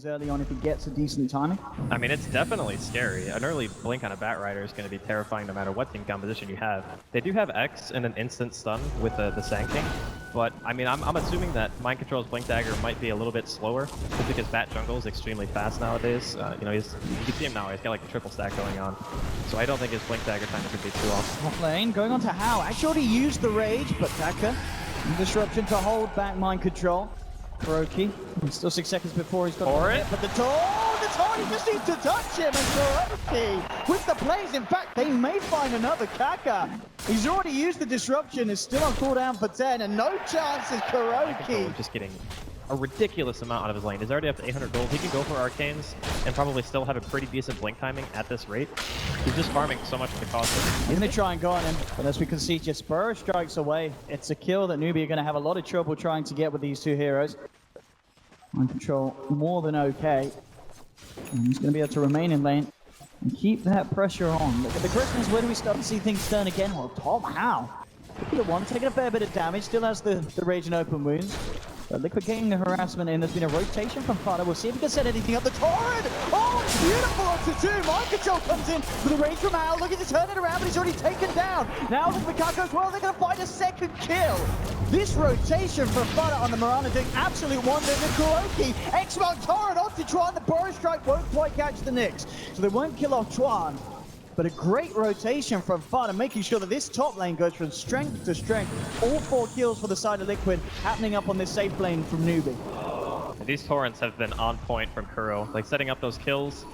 early on if he gets a decent timing. I mean, it's definitely scary. An early blink on a Bat Rider is going to be terrifying no matter what team composition you have. They do have X and an instant stun with the Sand King, but I mean, I'm assuming that Mind Control's Blink Dagger might be a little bit slower just because Bat Jungle is extremely fast nowadays. You know, you can see him now, he's got like a triple stack going on. So I don't think his Blink Dagger time could be too off. Top lane going on to How. Actually already used the Rage, but Taka, disruption to hold back Mind Control. Kuroki, still 6 seconds before he's got it. But the Tori just needs to touch him, and Kuroki with the plays. In fact, they may find another Kaka. He's already used the disruption, is still on cooldown for 10, and no chances Kuroki. Just getting a ridiculous amount out of his lane. He's already up to 800 gold. He can go for Arcanes and probably still have a pretty decent blink timing at this rate. He's just farming so much of the cost. He's going to try and go on him, but as we can see, just Burrow strikes away. It's a kill that Newbee are going to have a lot of trouble trying to get with these two heroes. Mind Control more than okay. And he's going to be able to remain in lane and keep that pressure on. Look at the Christmas. Where do we start to see things turn again? Well, Tom, how? Look at one, taking a fair bit of damage, still has the Rage and open wounds. But Liquid getting the harassment in. There's been a rotation from Fnatic. We'll see if he can set anything up. The Torrent! Oh, beautiful onto two. Mind Control comes in with a Rage from Al. Looking to turn it around, but he's already taken down. Now look at Mikako as well. They're going to find a second kill. This rotation from Fnatic on the Mirana doing absolute wonders. And Kuroki, X-Mount Torrent onto Chuan. The Burrow Strike won't quite catch the Nyx. So they won't kill off Chuan. But a great rotation from Fnatic, making sure that this top lane goes from strength to strength. All 4 kills for the side of Liquid happening up on this safe lane from Newbee. These torrents have been on point from Kuro, like setting up those kills.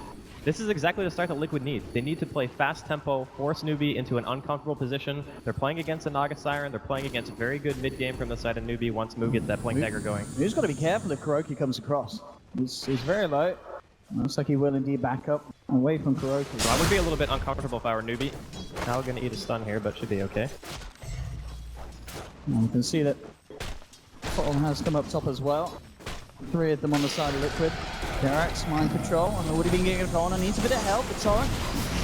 This is exactly the start that Liquid need. They need to play fast tempo, force Newbee into an uncomfortable position. They're playing against a Naga Siren. They're playing against very good mid game from the side of Newbee once Moo gets that Blink Dagger going. Moo's got to be careful if Kuroki comes across. He's very low. Looks like he will indeed back up away from Kuroki. So I would be a little bit uncomfortable if I were Newbee. Now we're going to eat a stun here, but should be okay. And you can see that Bottle has come up top as well. 3 of them on the side of Liquid. Derax, Mind Control, and already been getting it on and needs a bit of help. The Torrent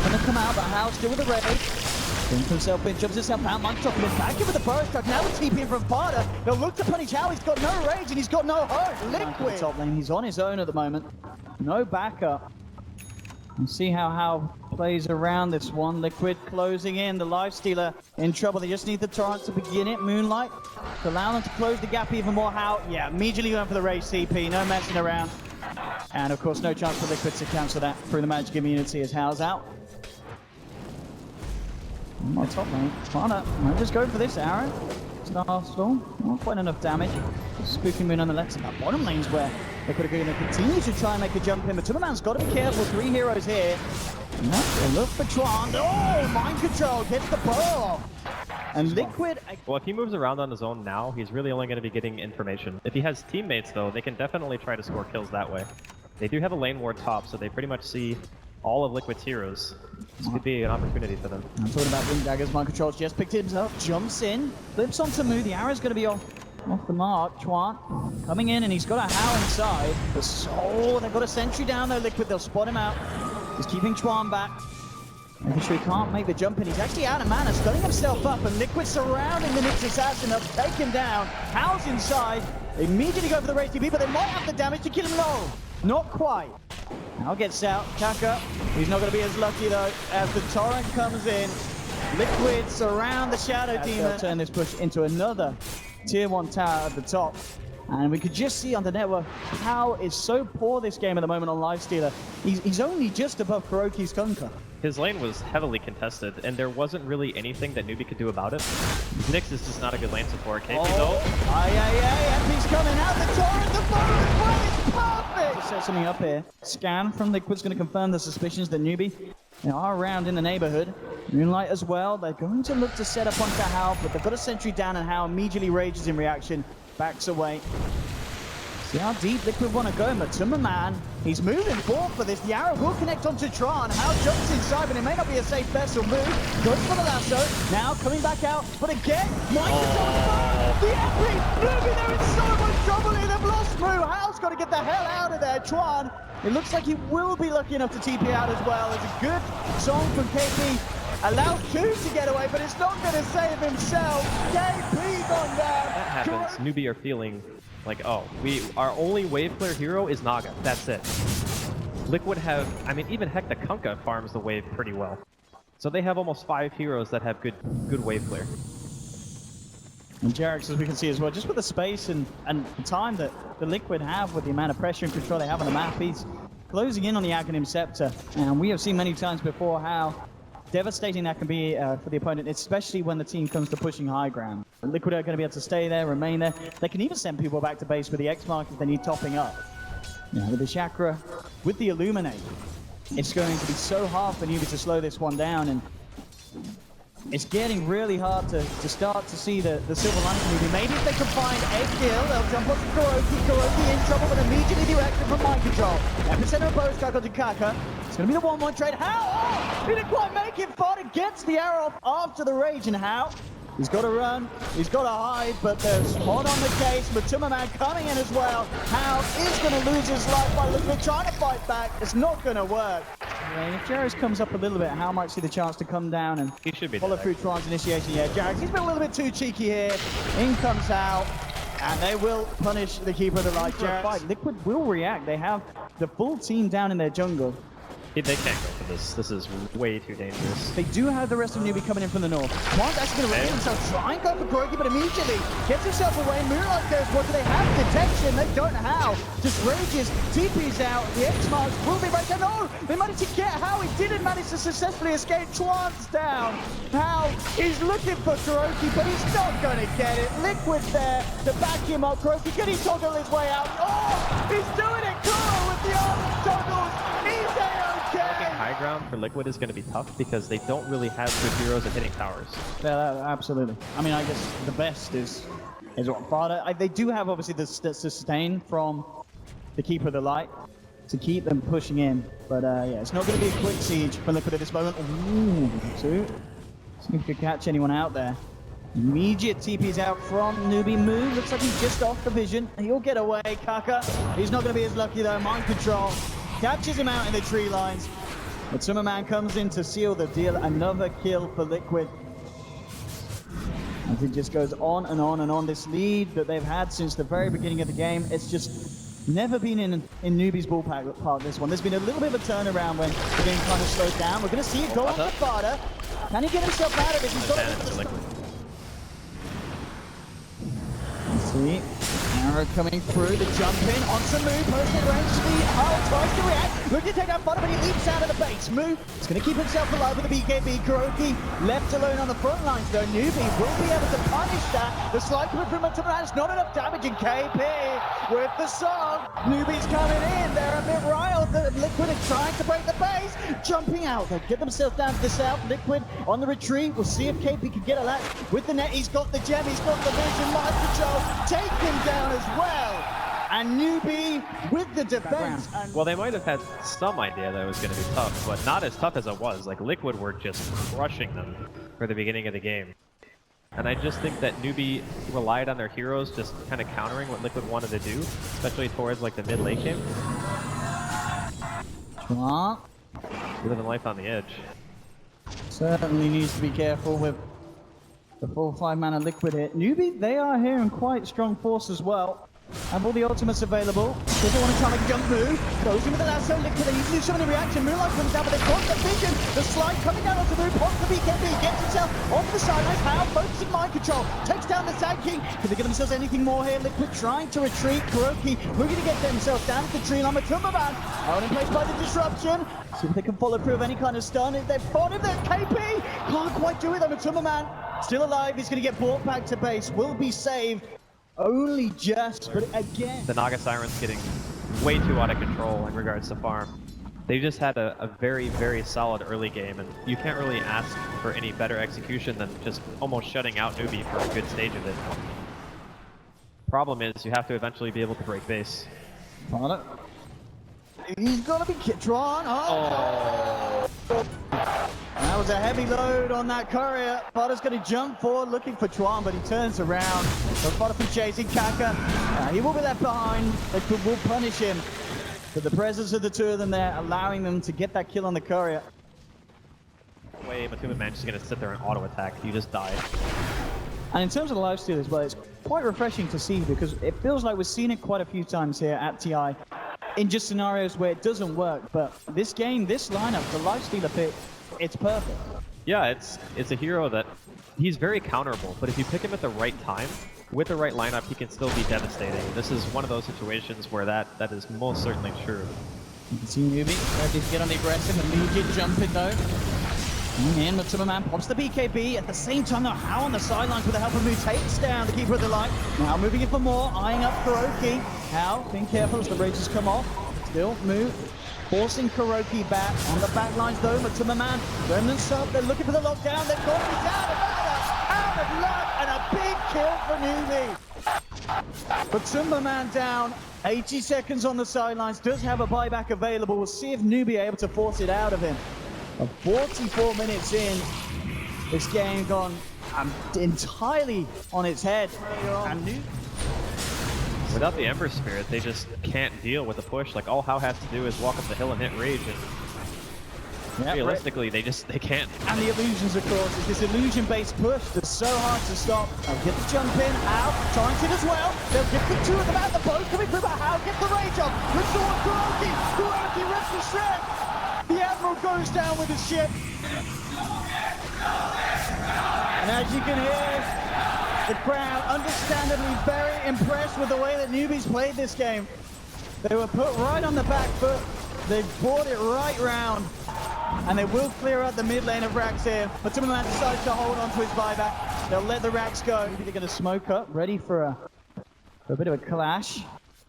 going to come out, but Hal still with the Rage. Into himself in, jumps himself out. Mind Control coming back in with the Burrow Strike. Now with TP from Fada. They'll look to punish Hal. He's got no Rage and he's got no hope. Liquid. Top lane, he's on his own at the moment. No backup. And see how Hal plays around this one. Liquid closing in. The Lifestealer in trouble. They just need the Torrent to begin it. Moonlight to allow them to close the gap even more. Hal, yeah, immediately going for the Rage CP. No messing around. And of course, no chance for Liquid to cancel that through the magic immunity as Hal's out. My top lane. Fana, I'm just going for this arrow. Starstorm, not quite enough damage. Spooky Moon on the left. That bottom lane's where they could have going to continue to try and make a jump in, but Timmerman's got to be careful. 3 heroes here. They look for Chuan. Oh, Mind Control gets the ball. And Liquid. Well, if he moves around on his own now, he's really only going to be getting information. If he has teammates, though, they can definitely try to score kills that way. They do have a lane ward top, so they pretty much see all of Liquid's heroes. This could be an opportunity for them. I'm talking about Blink Daggers. Mind Control's just picked himself, jumps in, flips onto Moo. The arrow's going to be off the mark. Chuan coming in, and he's got a How inside. Oh, they've got a sentry down there, Liquid. They'll spot him out. He's keeping Chuan back. Making sure he can't make the jump in. He's actually out of mana, stunning himself up, and Liquid surrounding the Nyx assassin. They'll take him down. How's inside. They immediately go for the Rage TP, but they might have the damage to kill him low. Not quite. Now gets out. Kaka. He's not going to be as lucky though as the Torrent comes in. Liquid surround the Shadow Demon. Turn this push into another tier 1 tower at the top. And we could just see on the network how is so poor this game at the moment on Lifestealer. He's only just above Kuroki's Kunkka. His lane was heavily contested, and there wasn't really anything that Newbee could do about it. Nyx is just not a good lane support. KP though. And he's coming out. The Torrent, the photo as well is perfect! Set something up here. Scan from Liquid's going to confirm the suspicions that Newbee are around in the neighborhood. Moonlight as well. They're going to look to set up onto Hal, but they've got a sentry down, and Hal immediately rages in reaction. Backs away. See how deep Liquid want to go, but Timmerman, he's moving forward for this. The arrow will connect onto Tron. Hal jumps inside, but it may not be a safe vessel move. Goes for the lasso. Now coming back out, but again, Mind Control. The Epic! Newbee, they're in so much trouble here. They've lost Moo. Hal's got to get the hell out of there. Tron, it looks like he will be lucky enough to TP out as well. It's a good song from KP. Allows 2 to get away, but it's not going to save himself. KP gone down. That happens. Newbee are feeling Like, oh, our only wave clear hero is Naga. That's it. Liquid have, I mean, even heck, the Kunkka farms the wave pretty well. So they have almost 5 heroes that have good wave clear. And Jarex, as we can see as well, just with the space and the time that the Liquid have with the amount of pressure and control they have on the map, he's closing in on the Aghanim Scepter. And we have seen many times before how devastating that can be for the opponent, especially when the team comes to pushing high ground. Liquid are going to be able to stay there, remain there. They can even send people back to base with the X-Mark if they need topping up. Yeah, with the Chakra, with the Illuminate, it's going to be so hard for Newbee to slow this one down, and it's getting really hard to start to see the silver lining movie. Maybe if they can find a kill, they'll jump onto KuroKy. KuroKy in trouble, but immediately the reaction from Mind Control. Epicenter of both strike onto Kaka. It's going to be the 1-1 trade. How? Oh, he didn't quite make it. Fodder gets the arrow off after the rage, and how? He's got to run, he's got to hide, but there's hot on the case. Matuma coming in as well. How is going to lose his life by Liquid trying to fight back. It's not going to work. Yeah, if Jarex comes up a little bit, how might see the chance to come down and he should be follow through Tron's initiation? Yeah, Jarex, he's been a little bit too cheeky here. In comes out, and they will punish the Keeper of the Light. Jarex. Liquid will react. They have the full team down in their jungle. They can't go for this. This is way too dangerous. They do have the rest of Newbee coming in from the north. Twan's actually going to reveal himself, try and go for KuroKy, but immediately gets himself away. Moonlight goes, what do they have? Detection, they don't know how. Just rages, TP's out, the X-Marks will be right down. No, they managed to get How. He didn't manage to successfully escape. Twan's down. How is looking for KuroKy, but he's not going to get it. Liquid there to back him up. KuroKy, can he toggle his way out? Oh, he's doing it. Kuro with the arm toggles. He's there. High ground for Liquid is going to be tough because they don't really have good heroes at hitting towers. Yeah, absolutely. I mean, I guess the best is what Fodder. They do have obviously the sustain from the Keeper of the Light to keep them pushing in, but yeah, it's not going to be a quick siege for Liquid at this moment. Ooh, see if we could catch anyone out there. Immediate TP's out from Newbee. Move looks like he's just off the vision. He'll get away. Kaka, he's not going to be as lucky though. Mind Control captures him out in the tree lines. But Summerman comes in to seal the deal. Another kill for Liquid. As it just goes on and on and on. This lead that they've had since the very beginning of the game, it's just never been in Newbee's ballpark, this one. There's been a little bit of a turnaround when the game kind of slowed down. We're going to see it go on to Fodder. Can he get himself out of it? He's got it. Let's see. Arrow coming through, the jump in onto Move, personal range speed, tries to react, looking to take out Fodder, but he leaps out of the base. Move, he's going to keep himself alive with the BKB. KuroKy left alone on the front lines though. Newbee will be able to punish that. The slide coming from Matuma, not enough damage, and KP with the song. Newbee's coming in, they're a bit riled. The Liquid are trying to break the base, jumping out. They get themselves down to the south. Liquid on the retreat. We'll see if KP can get a latch with the net. He's got the gem, he's got the vision, Mind Control, take him down as well. And Newbee with the defense. Well, they might have had some idea that it was going to be tough, but not as tough as it was. Like, Liquid were just crushing them for the beginning of the game. And I just think that Newbee relied on their heroes just kind of countering what Liquid wanted to do, especially towards like the mid-late game. Living life on the edge. Certainly needs to be careful with the full 5-mana Liquid hit. Newbee, they are here in quite strong force as well. Have all the ultimates available. Doesn't want to try and make a jump move. Goes in with the lasso. Liquid, they usually show the reaction. Moonlight comes down, but they've got the vision. The slide coming down onto Move. Pops the BKB. Gets himself onto the sidelines. How? Focusing Mind Control. Takes down the Sand King. Can they give themselves anything more here? Liquid trying to retreat. KuroKy looking to get themselves down to the tree line. Matumbaman out in place by the disruption. See if they can follow through with any kind of stun. If they've spotted the KP. Can't quite do it though. Matumbaman still alive. He's going to get brought back to base. Will be saved. Only just, but again. The Naga Siren's getting way too out of control in regards to farm. They just had a very, very solid early game, and you can't really ask for any better execution than just almost shutting out Newbee for a good stage of it. Problem is, you have to eventually be able to break base. Fodder. He's got to be drawn. Oh. That was a heavy load on that courier. Fodder's going to jump forward looking for Tron, but he turns around. So Fodder from chasing Kaka. He will be left behind. They will punish him. But the presence of the two of them there, allowing them to get that kill on the courier. Way Matuma Man just going to sit there and auto attack. You just die. And in terms of the lifesteal as well, it's quite refreshing to see because it feels like we've seen it quite a few times here at TI in just scenarios where it doesn't work. But this game, this lineup, the Lifestealer pick, it's perfect. Yeah, it's a hero that he's very counterable, but if you pick him at the right time, with the right lineup, he can still be devastating. This is one of those situations where that is most certainly true. You can see Newbee ready to get on the aggressive, immediate jump in though. And Matuma pops the BKB. At the same time, though, How on the sidelines with the help of Mu takes down the Keeper of the Light. Now moving in for more, eyeing up Kuroki. How, being careful as the rages come off. Still Mu forcing Kuroki back. On the back lines, though, Matuma Remnants up, they're looking for the lockdown. They've got it out of luck, and a big kill for Newbee. Matuma down. 80 seconds on the sidelines, does have a buyback available. We'll see if Newbee are able to force it out of him. 44 minutes in, this game gone entirely on its head. And without the Ember Spirit, they just can't deal with the push. Like, all How has to do is walk up the hill and hit Rage, and realistically, they can't. And the illusions, of course, is this illusion-based push that's so hard to stop. They'll get the jump in, How trying to as well. They'll get the two of them out, the both coming through, but How gets the Rage off. Restore Kuroki. Kuroki rips the shred. The Admiral goes down with his ship. And as you can hear, the crowd understandably very impressed with the way that Newbee's played this game. They were put right on the back foot. They've brought it right round. And they will clear out the mid lane of Rax here. But Timberman decides to hold on to his buyback. They'll let the Rax go. They're going to smoke up, ready for a bit of a clash.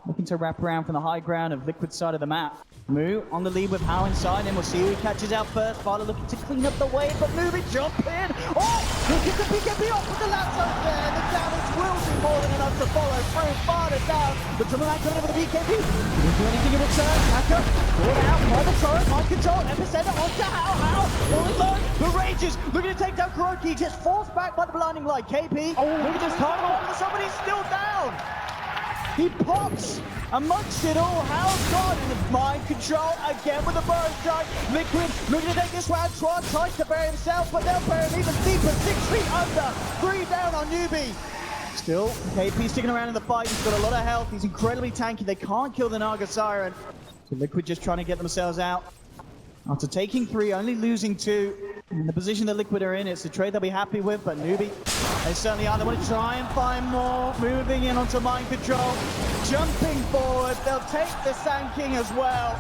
Looking to wrap around from the high ground of Liquid side of the map. Mu on the lead with How inside him. We'll see who he catches out first. Father looking to clean up the wave, but Newbee jump in. Oh, look at the BKB off with the lasso there. The damage will be more than enough to follow through. Father down. But Timberman coming over the BKB. Didn't do anything in return. Back up. Brought out by the turret. Mind control. Epicenter onto How. Falling low. The Rages looking to take down Kuroki. Just forced back by the blinding light. KP. Oh, look at this time. Somebody's still down. He pops amongst it all. How's gone in the mind control again with a burrow strike. Liquid looking to take this round. Tron tries to bury himself, but they'll bury him even deeper. 6 feet under. 3 down on Newbee. Still, KP sticking around in the fight. He's got a lot of health. He's incredibly tanky. They can't kill the Naga Siren. So Liquid just trying to get themselves out. After taking 3, only losing 2. In the position that Liquid are in, it's a trade they'll be happy with, but Newbee, they certainly are. They want to try and find more. Moving in onto mind control. Jumping forward. They'll take the Sand King as well.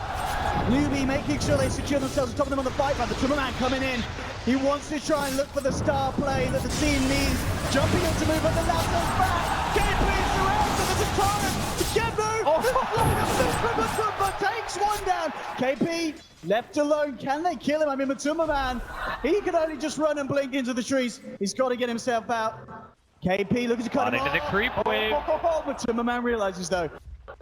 Newbee making sure they secure themselves on top of them on the fight, but the Timberman coming in. He wants to try and look for the star play that the team needs. Jumping in to move, but the lasso's back. KP surrounded. There's a torrent. Again, move. But takes 1 down. KP left alone. Can they kill him? I mean, Matuma, he can only just run and blink into the trees. He's got to get himself out. KP looking to cut him off. Into the creep wave. Matuma realizes, though,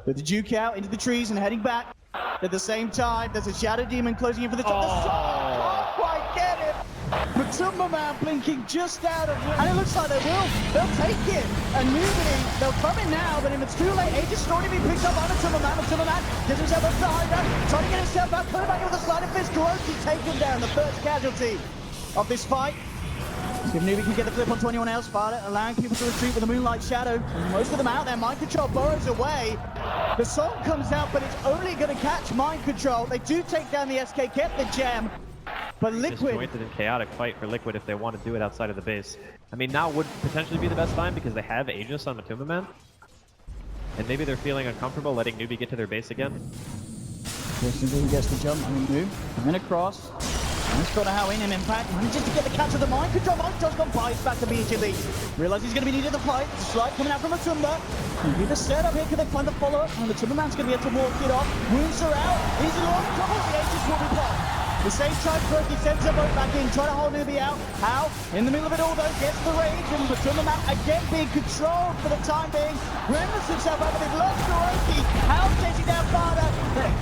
that the Duke out into the trees and heading back. At the same time, there's a Shadow Demon closing in for the top. The sun can't quite get him. Matuma blinking just out of it. And it looks like they will. They'll take it. And Newbee, they'll come in now, but if it's too late, Aegis already been picked up by Matuma. Matuma gets himself up behind her, trying to get himself out, put him back with a slide of fist. Kuroki taken down, the first casualty of this fight. See if Newbee can get the flip onto anyone else. Father allowing people to retreat with the Moonlight Shadow. Most of them out there. Mind Control burrows away. The song comes out, but it's only going to catch Mind Control. They do take down the SK, get the gem. But Liquid... disjointed and chaotic fight for Liquid if they want to do it outside of the base. I mean, now would potentially be the best time because they have Aegis on Matuma. And maybe they're feeling uncomfortable letting Newbee get to their base again. Newbee gets the jump. I mean, move. And then across. He's got a How in him, in fact. Manages to get the catch of the Mind Control. Mind Control's gone by. He's back immediately. Realizes he's going to be needed in the fight. There's a slide coming out from Matuma. Maybe the setup here. Can they find the follow-up? And the Timberman's going to be able to walk it off. Wounds are out. He's in a lot of trouble. The Aegis will be popped. The same time, Kuroki sends a boat back in, trying to hold Newbee out. How? In the middle of it all, though, gets the rage, and Matuma again being controlled for the time being. Remembers himself over, they've lost Kuroki. How chasing down Father.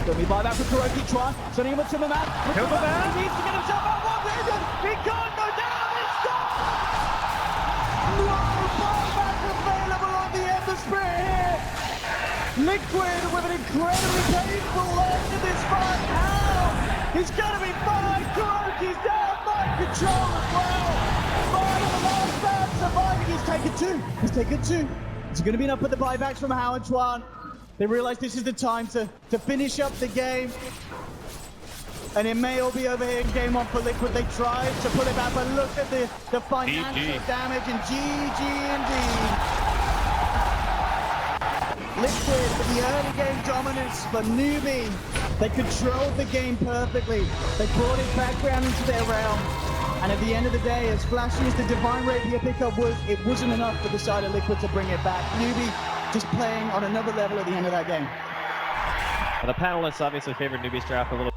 Going to be buyback for Kuroki, try. Sending him Matuma. He needs to get himself out. One reason, he can't go down. It's stopped. No buyback available on the Ember Spirit here. Liquid with an incredibly painful end to this fight. How? He's gonna be fine. Kuroki's down. Mind Control as well. Fine, the last man surviving. He's taken 2. He's taken 2. It's going to be enough for the buybacks from Howard. They realize this is the time to finish up the game. And it may all be over here in game one for Liquid. They tried to pull it back, but look at the financial damage, and GG indeed. Liquid with the early game dominance, but Newbee, they controlled the game perfectly. They brought it back down into their realm. And at the end of the day, as flashy as the Divine Rapier pickup was, it wasn't enough for the side of Liquid to bring it back. Newbee just playing on another level at the end of that game. Well, the panelists obviously favored Newbee's draft a little